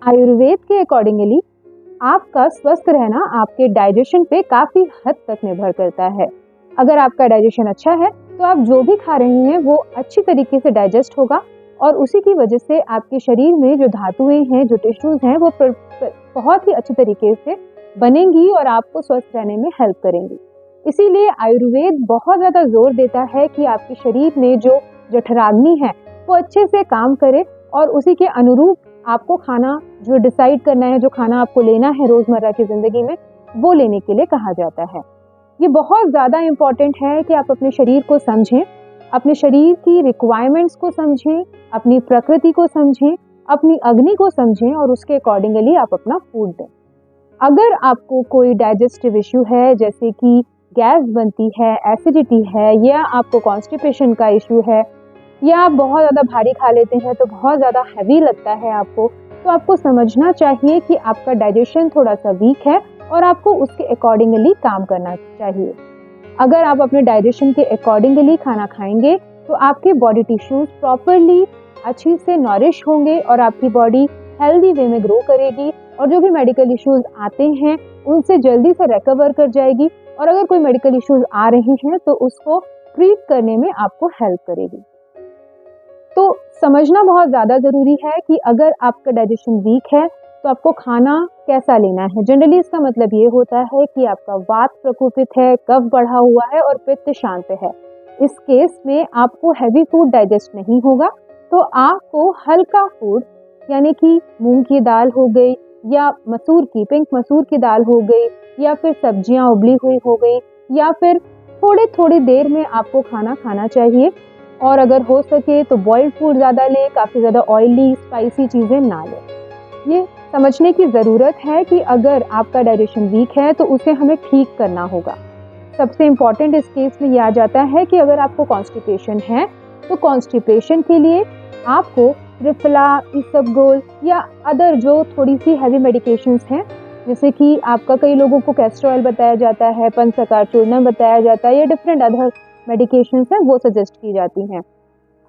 आयुर्वेद के अकॉर्डिंगली आपका स्वस्थ रहना आपके डाइजेशन पे काफ़ी हद तक निर्भर करता है। अगर आपका डाइजेशन अच्छा है तो आप जो भी खा रहे हैं वो अच्छी तरीके से डाइजेस्ट होगा और उसी की वजह से आपके शरीर में जो धातुएं हैं, जो टिश्यूज़ हैं वो बहुत ही अच्छी तरीके से बनेंगी और आपको स्वस्थ रहने में हेल्प करेंगी। इसीलिए आयुर्वेद बहुत ज़्यादा जोर देता है कि आपके शरीर में जो जठराग्नि है वो अच्छे से काम करे और उसी के अनुरूप आपको खाना जो डिसाइड करना है, जो खाना आपको लेना है रोज़मर्रा की ज़िंदगी में, वो लेने के लिए कहा जाता है। ये बहुत ज़्यादा इम्पॉर्टेंट है कि आप अपने शरीर को समझें, अपने शरीर की रिक्वायरमेंट्स को समझें, अपनी प्रकृति को समझें, अपनी अग्नि को समझें और उसके अकॉर्डिंगली आप अपना फूड दें। अगर आपको कोई डाइजेस्टिव इश्यू है, जैसे कि गैस बनती है, एसिडिटी है, या आपको कॉन्स्टिपेशन का इश्यू है, या आप बहुत ज़्यादा भारी खा लेते हैं तो बहुत ज़्यादा हैवी लगता है आपको, तो आपको समझना चाहिए कि आपका डाइजेशन थोड़ा सा वीक है और आपको उसके अकॉर्डिंगली काम करना चाहिए। अगर आप अपने डाइजेशन के अकॉर्डिंगली खाना खाएंगे तो आपके बॉडी टिश्यूज़ प्रॉपरली अच्छी से नॉरिश होंगे और आपकी बॉडी हेल्दी वे में ग्रो करेगी और जो भी मेडिकल इश्यूज़ आते हैं उनसे जल्दी से रिकवर कर जाएगी और अगर कोई मेडिकल इश्यूज़ आ रहे हैं तो उसको ट्रीट करने में आपको हेल्प करेगी। तो समझना बहुत ज़्यादा ज़रूरी है कि अगर आपका डाइजेशन वीक है तो आपको खाना कैसा लेना है। जनरली इसका मतलब ये होता है कि आपका वात प्रकोपित है, कफ बढ़ा हुआ है और पित्त शांत है। इस केस में आपको हैवी फूड डाइजेस्ट नहीं होगा, तो आपको हल्का फूड यानी कि मूंग की दाल हो गई या मसूर की पिंक मसूर की दाल हो गई या फिर सब्जियां उबली हुई हो गई या फिर थोड़ी देर में आपको खाना खाना चाहिए। और अगर हो सके तो बॉइल्ड फूड ज़्यादा लें, काफ़ी ज़्यादा ऑयली स्पाइसी चीज़ें ना लें। ये समझने की ज़रूरत है कि अगर आपका डाइजेशन वीक है तो उसे हमें ठीक करना होगा। सबसे इम्पॉर्टेंट इस केस में ये आ जाता है कि अगर आपको कॉन्स्टिपेशन है तो कॉन्स्टिपेशन के लिए आपको त्रिफला, इसबगोल या अदर जो थोड़ी सी हैवी मेडिकेशंस हैं, जैसे कि आपका कई लोगों को कैस्टर ऑयल बताया जाता है, पंचसकार चूर्ण बताया जाता है या डिफरेंट अदर मेडिकेशंस हैं वो सजेस्ट की जाती हैं।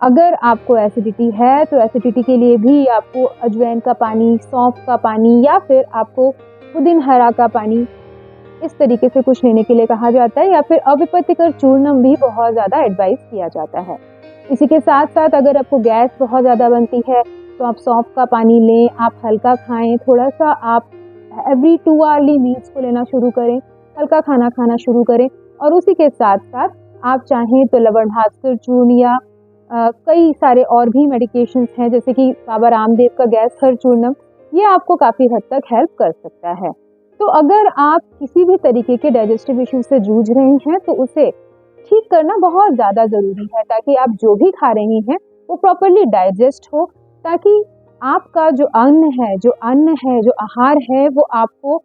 अगर आपको एसिडिटी है तो एसिडिटी के लिए भी आपको अजवाइन का पानी, सौंफ का पानी या फिर आपको पुदीन हरा का पानी इस तरीके से कुछ लेने के लिए कहा जाता है या फिर अविपत्तिकर चूर्णम भी बहुत ज़्यादा एडवाइस किया जाता है। इसी के साथ साथ अगर आपको गैस बहुत ज़्यादा बनती है तो आप सौंफ का पानी लें, आप हल्का खाएं, थोड़ा सा आप एवरी 2 आवर्ली मील्स को लेना शुरू करें, हल्का खाना खाना शुरू करें और उसी के साथ साथ आप चाहें तो लवणभास्कर चूर्ण या कई सारे और भी मेडिकेशंस हैं जैसे कि बाबा रामदेव का गैस हर चूर्णम, ये आपको काफ़ी हद तक हेल्प कर सकता है। तो अगर आप किसी भी तरीके के डाइजेस्टिव इश्यूज से जूझ रहे हैं तो उसे ठीक करना बहुत ज़्यादा ज़रूरी है ताकि आप जो भी खा रहे हैं वो प्रॉपरली डाइजेस्ट हो, ताकि आपका जो अन्न है, जो आहार है वो आपको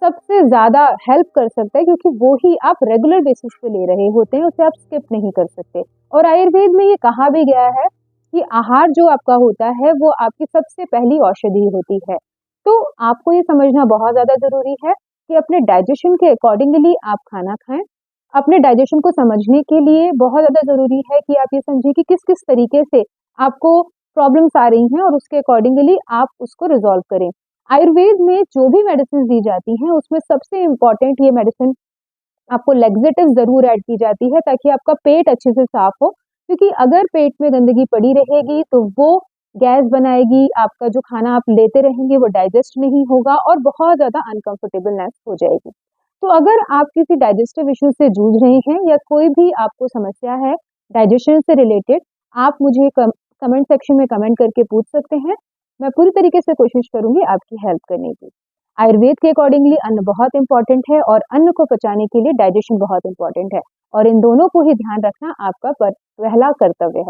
सबसे ज़्यादा हेल्प कर सकता है क्योंकि वो ही आप रेगुलर बेसिस पे ले रहे होते हैं, उसे आप स्किप नहीं कर सकते। और आयुर्वेद में ये कहा भी गया है कि आहार जो आपका होता है वो आपकी सबसे पहली औषधि होती है। तो आपको ये समझना बहुत ज़्यादा ज़रूरी है कि अपने डाइजेशन के अकॉर्डिंगली आप खाना खाएं। अपने डाइजेशन को समझने के लिए बहुत ज़्यादा ज़रूरी है कि आप ये समझें कि किस किस तरीके से आपको प्रॉब्लम्स आ रही हैं और उसके अकॉर्डिंगली आप उसको रिजॉल्व करें। आयुर्वेद में जो भी मेडिसिन दी जाती हैं उसमें सबसे इम्पॉर्टेंट ये मेडिसिन आपको लैक्सेटिव ज़रूर ऐड की जाती है ताकि आपका पेट अच्छे से साफ हो, क्योंकि अगर पेट में गंदगी पड़ी रहेगी तो वो गैस बनाएगी, आपका जो खाना आप लेते रहेंगे वो डाइजेस्ट नहीं होगा और बहुत ज़्यादा अनकंफर्टेबलनेस हो जाएगी। तो अगर आप किसी डाइजेस्टिव इश्यू से जूझ रहे हैं या कोई भी आपको समस्या है डाइजेशन से रिलेटेड, आप मुझे कमेंट सेक्शन में कमेंट करके पूछ सकते हैं। मैं पूरी तरीके से कोशिश करूंगी आपकी हेल्प करने की। आयुर्वेद के अकॉर्डिंगली अन्न बहुत इंपॉर्टेंट है और अन्न को पचाने के लिए डाइजेशन बहुत इंपॉर्टेंट है और इन दोनों को ही ध्यान रखना आपका पहला कर्तव्य है।